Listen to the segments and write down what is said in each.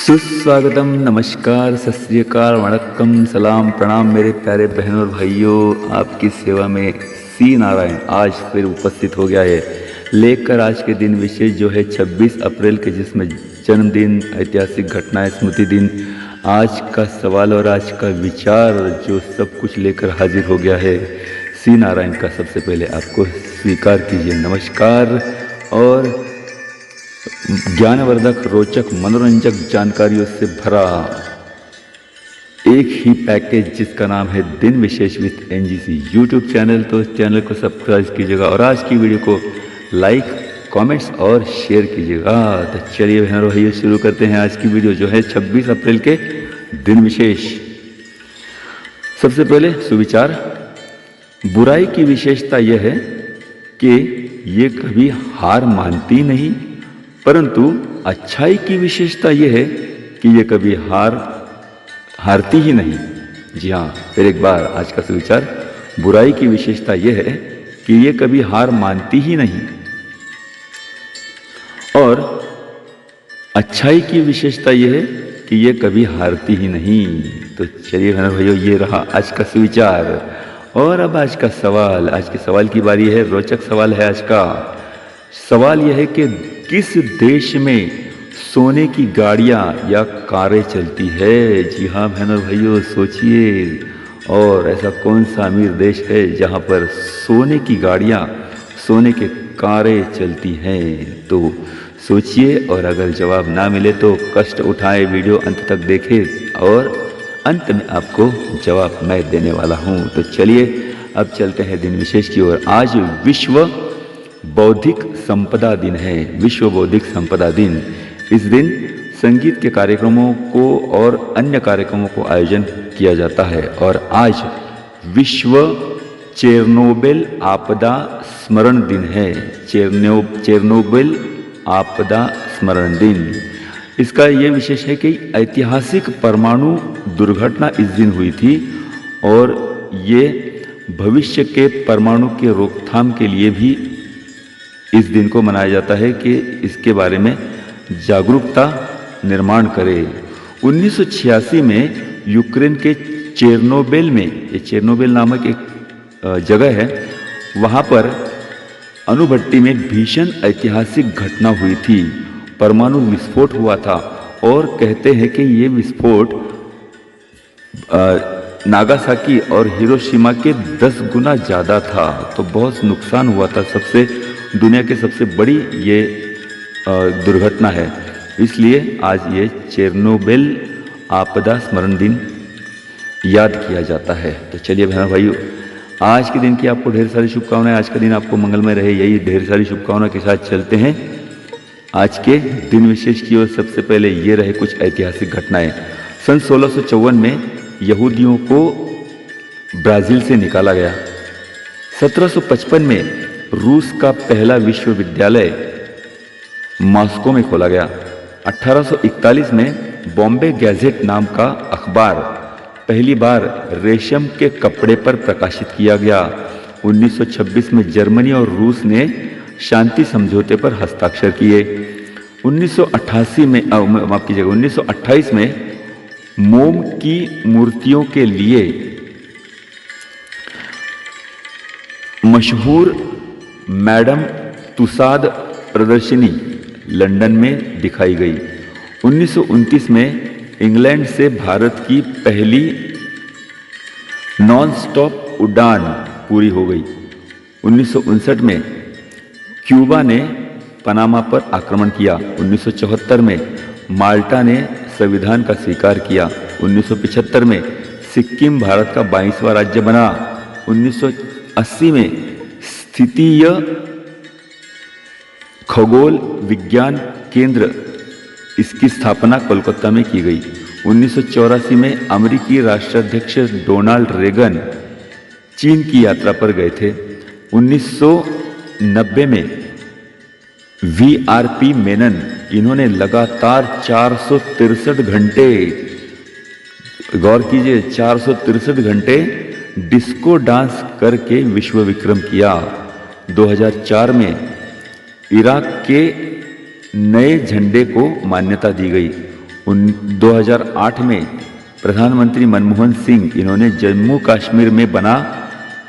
सुस्वागतम, नमस्कार, सत श्री अकाल, वणक्कम, सलाम, प्रणाम मेरे प्यारे बहनों और भाइयों। आपकी सेवा में सी नारायण आज फिर उपस्थित हो गया है, लेकर आज के दिन विशेष जो है 26 अप्रैल के, जिसमें जन्मदिन, ऐतिहासिक घटनाएं, स्मृति दिन, आज का सवाल और आज का विचार जो सब कुछ लेकर हाजिर हो गया है। सी नारायण का सबसे पहले आपको स्वीकार कीजिए नमस्कार। और ज्ञानवर्धक, रोचक, मनोरंजक जानकारियों से भरा एक ही पैकेज जिसका नाम है दिन विशेष विद एनजीसी यूट्यूब चैनल। तो इस चैनल को सब्सक्राइब कीजिएगा और आज की वीडियो को लाइक, कमेंट्स और शेयर कीजिएगा। तो चलिए बहनों भाइयों, शुरू करते हैं आज की वीडियो जो है 26 अप्रैल के दिन विशेष। सबसे पहले सुविचार। बुराई की विशेषता यह है कि ये कभी हार मानती नहीं, परंतु अच्छाई की विशेषता यह है कि ये कभी हारती ही नहीं। जी हाँ, फिर एक बार आज का सुविचार। बुराई की विशेषता यह है कि ये कभी हार मानती ही नहीं, और अच्छाई की विशेषता यह है कि ये कभी हारती ही नहीं। तो चलिए भाइयों, ये रहा आज का सुविचार। और अब आज का सवाल। आज के सवाल की बारी है। रोचक सवाल है आज का। सवाल यह है कि किस देश में सोने की गाड़ियां या कारें चलती है? जी हाँ बहनों भाइयों, सोचिए। और ऐसा कौन सा अमीर देश है जहां पर सोने की गाड़ियां, सोने के कारें चलती हैं? तो सोचिए, और अगर जवाब ना मिले तो कष्ट उठाए, वीडियो अंत तक देखें और अंत में आपको जवाब मैं देने वाला हूं। तो चलिए अब चलते हैं दिन विशेष की ओर। आज विश्व बौद्धिक संपदा दिन है। विश्व बौद्धिक संपदा दिन। इस दिन संगीत के कार्यक्रमों को और अन्य कार्यक्रमों को आयोजन किया जाता है। और आज विश्व चेरनोबिल आपदा स्मरण दिन है। चेरनोबिल आपदा स्मरण दिन। इसका ये विशेष है कि ऐतिहासिक परमाणु दुर्घटना इस दिन हुई थी, और ये भविष्य के परमाणु के रोकथाम के लिए भी इस दिन को मनाया जाता है कि इसके बारे में जागरूकता निर्माण करे। 1986 में यूक्रेन के चेरनोबिल में, ये चेरनोबिल नामक एक जगह है, वहाँ पर अणुभट्टी में भीषण ऐतिहासिक घटना हुई थी। परमाणु विस्फोट हुआ था, और कहते हैं कि ये विस्फोट नागासाकी और हिरोशिमा के 10 गुना ज़्यादा था। तो बहुत नुकसान हुआ था। दुनिया की सबसे बड़ी ये दुर्घटना है। इसलिए आज ये चेरनोबिल आपदा स्मरण दिन याद किया जाता है। तो चलिए बहनों भाइयों, आज के दिन की आपको ढेर सारी शुभकामनाएं। आज का दिन आपको मंगलमय रहे, यही ढेर सारी शुभकामनाओं के साथ चलते हैं आज के दिन विशेष की ओर। सबसे पहले ये रहे कुछ ऐतिहासिक घटनाएं। सन 1654 में यहूदियों को ब्राजील से निकाला गया। 1755 में रूस का पहला विश्वविद्यालय मॉस्को में खोला गया। 1841 में बॉम्बे गैजेट नाम का अखबार पहली बार रेशम के कपड़े पर प्रकाशित किया गया। 1926 में जर्मनी और रूस ने शांति समझौते पर हस्ताक्षर किए। 1928 में मोम की मूर्तियों के लिए मशहूर मैडम तुसाद प्रदर्शनी लंदन में दिखाई गई। 1929 में इंग्लैंड से भारत की पहली नॉन स्टॉप उड़ान पूरी हो गई। 1959 में क्यूबा ने पनामा पर आक्रमण किया। 1974 में माल्टा ने संविधान का स्वीकार किया। 1975 में सिक्किम भारत का 22वां राज्य बना। 1980 में स्थितीय खगोल विज्ञान केंद्र, इसकी स्थापना कोलकाता में की गई। 1984 में अमेरिकी राष्ट्राध्यक्ष डोनाल्ड रेगन चीन की यात्रा पर गए थे। 1990 में VRP मेनन, इन्होंने लगातार 463 घंटे, गौर कीजिए, 463 घंटे डिस्को डांस करके विश्व विक्रम किया। 2004 में इराक के नए झंडे को मान्यता दी गई। 2008 में प्रधानमंत्री मनमोहन सिंह, इन्होंने जम्मू कश्मीर में बना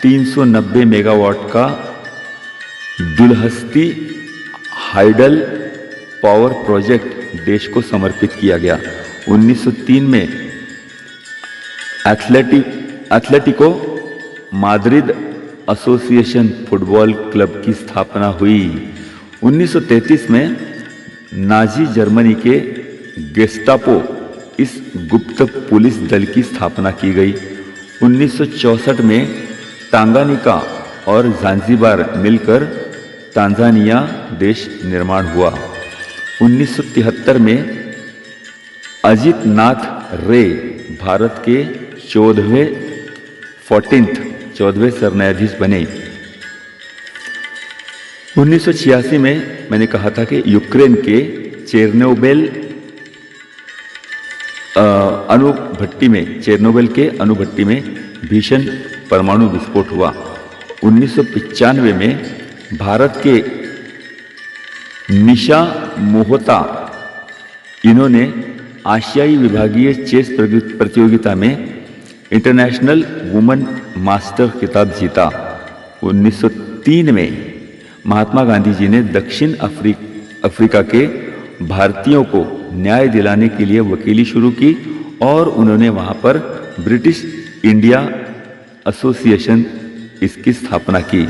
390 मेगावाट का दुलहस्ती हाइडल पावर प्रोजेक्ट देश को समर्पित किया गया। 1903 में Atletico Madrid association football club की स्थापना हुई। 1933 में नाजी जर्मनी के गेस्टापो इस गुप्त पुलिस दल की स्थापना की गई। 1964 में टांगानिका और ज़ांज़ीबार मिलकर तांजानिया देश निर्माण हुआ। 1973 में अजित नाथ रे भारत के 14वें सरन्यायाधीश बने। 1986 में मैंने कहा था कि यूक्रेन के चेरनोबिल के अणुभट्टी में भीषण परमाणु विस्फोट हुआ। 1995 में भारत के निशा मोहता, इन्होंने आशियाई विभागीय चेस प्रतियोगिता में इंटरनेशनल वुमेन मास्टर खिताब जीता। 1903 में महात्मा गांधी जी ने दक्षिण अफ्रीका के भारतीयों को न्याय दिलाने के लिए वकीली शुरू की और उन्होंने वहां पर ब्रिटिश इंडिया एसोसिएशन इसकी स्थापना की।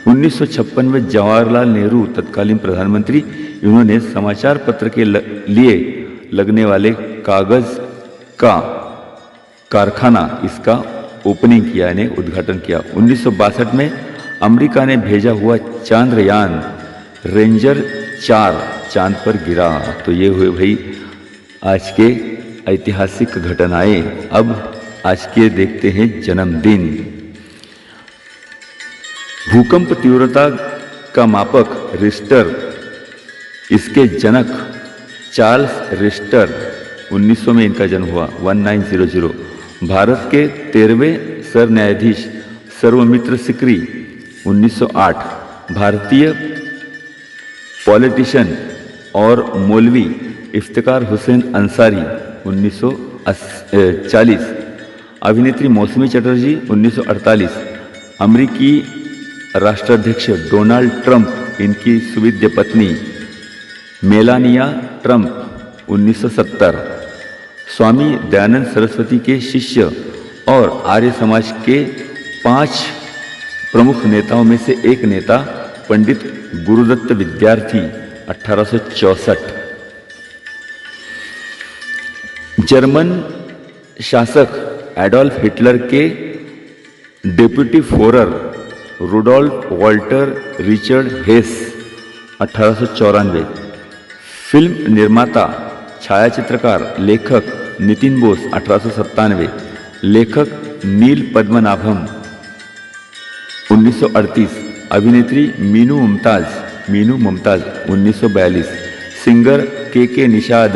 1956 में जवाहरलाल नेहरू तत्कालीन प्रधानमंत्री, इन्होंने समाचार पत्र के लिए लगने वाले कागज का कारखाना, इसका ओपनिंग किया, यानी उद्घाटन किया। 1962 में अमेरिका ने भेजा हुआ चांद्रयान रेंजर 4 चांद पर गिरा। तो ये हुए भाई आज के ऐतिहासिक घटनाएं। अब आज के देखते हैं जन्मदिन। भूकंप तीव्रता का मापक रिश्टर, इसके जनक चार्ल्स रिश्टर, 1900 में इनका जन्म हुआ, 1900। भारत के 13वें सरन्यायाधीश सर्वमित्र सिकरी, 1908। भारतीय पॉलिटिशियन और मौलवी इफ्तिकार हुसैन अंसारी, 1940। अभिनेत्री मौसमी चटर्जी, 1948। अमेरिकी राष्ट्राध्यक्ष डोनाल्ड ट्रंप, इनकी सुविद्य पत्नी मेलानिया ट्रंप, 1970। स्वामी दयानंद सरस्वती के शिष्य और आर्य समाज के 5 प्रमुख नेताओं में से एक नेता पंडित गुरुदत्त विद्यार्थी, 1864। जर्मन शासक एडोल्फ हिटलर के deputy Fuhrer Rudolf Walter Richard Hess, 1894। फिल्म निर्माता, छायाचित्रकार, लेखक नितिन बोस, 1897। लेखक नील पद्मनाभम, 1938। अभिनेत्री मीनू मुमताज, 1942। सिंगर के निषाद,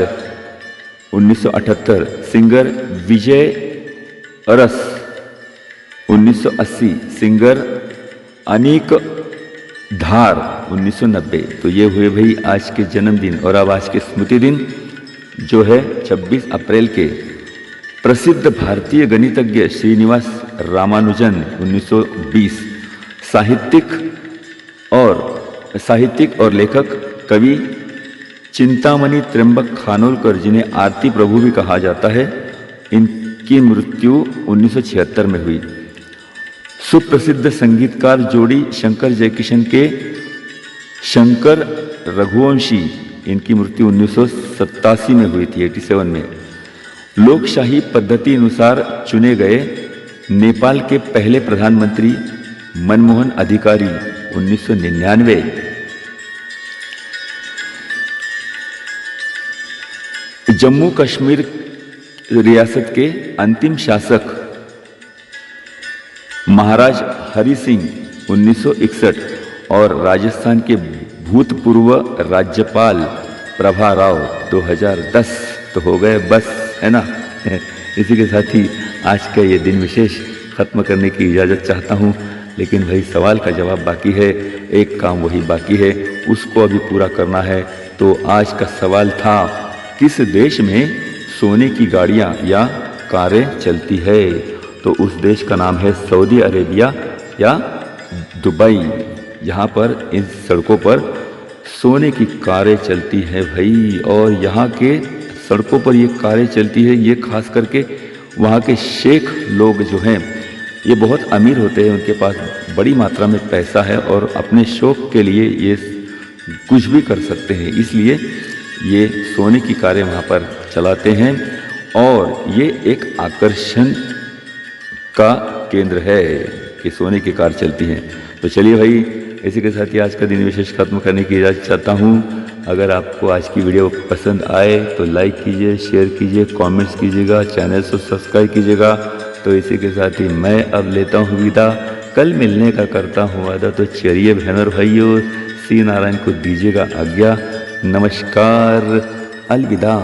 1978। सिंगर विजय अरस, 1980। सिंगर अनीक धार, 1990। तो ये हुए भाई आज के जन्मदिन। और अब आज के स्मृति दिन जो है 26 अप्रैल के प्रसिद्ध भारतीय गणितज्ञ श्रीनिवास रामानुजन, 1920। साहित्यिक और लेखक कवि चिंतामणि त्र्यंबक खानोलकर, जिन्हें आरती प्रभु भी कहा जाता है, इनकी मृत्यु 1976 में हुई। सुप्रसिद्ध संगीतकार जोड़ी शंकर जयकिशन के शंकर रघुवंशी, इनकी मृत्यु 1987 में हुई थी, 87 में। लोकशाही पद्धति अनुसार चुने गए नेपाल के पहले प्रधानमंत्री मनमोहन अधिकारी, 1999। जम्मू कश्मीर रियासत के अंतिम शासक महाराज हरि सिंह, 1961। और राजस्थान के भूतपूर्व राज्यपाल प्रभा राव, 2010। तो हो गए बस, है ना। इसी के साथ ही आज का ये दिन विशेष खत्म करने की इजाज़त चाहता हूँ। लेकिन भाई सवाल का जवाब बाकी है, एक काम वही बाकी है, उसको अभी पूरा करना है। तो आज का सवाल था, किस देश में सोने की गाड़ियाँ या कारें चलती है। तो उस देश का नाम है सऊदी अरेबिया या दुबई। यहाँ पर इन सड़कों पर सोने की कारें चलती हैं भाई। और यहाँ के सड़कों पर ये कारें चलती है, ये खास करके वहाँ के शेख लोग जो हैं ये बहुत अमीर होते हैं, उनके पास बड़ी मात्रा में पैसा है और अपने शौक़ के लिए ये कुछ भी कर सकते हैं, इसलिए ये सोने की कारें वहाँ पर चलाते हैं और ये एक आकर्षण का केंद्र है कि सोने की कार चलती हैं। तो चलिए भाई, इसी के साथ ही आज का दिन विशेष खत्म करने की इजाज़त चाहता हूँ। अगर आपको आज की वीडियो पसंद आए तो लाइक कीजिए, शेयर कीजिए, कमेंट्स कीजिएगा, चैनल को सब्सक्राइब कीजिएगा। तो इसी के साथ ही मैं अब लेता हूँ विदा, कल मिलने का करता हूँ वादा। तो चलिए बहन और भाइयों, श्री नारायण को दीजिएगा आज्ञा। नमस्कार, अलविदा।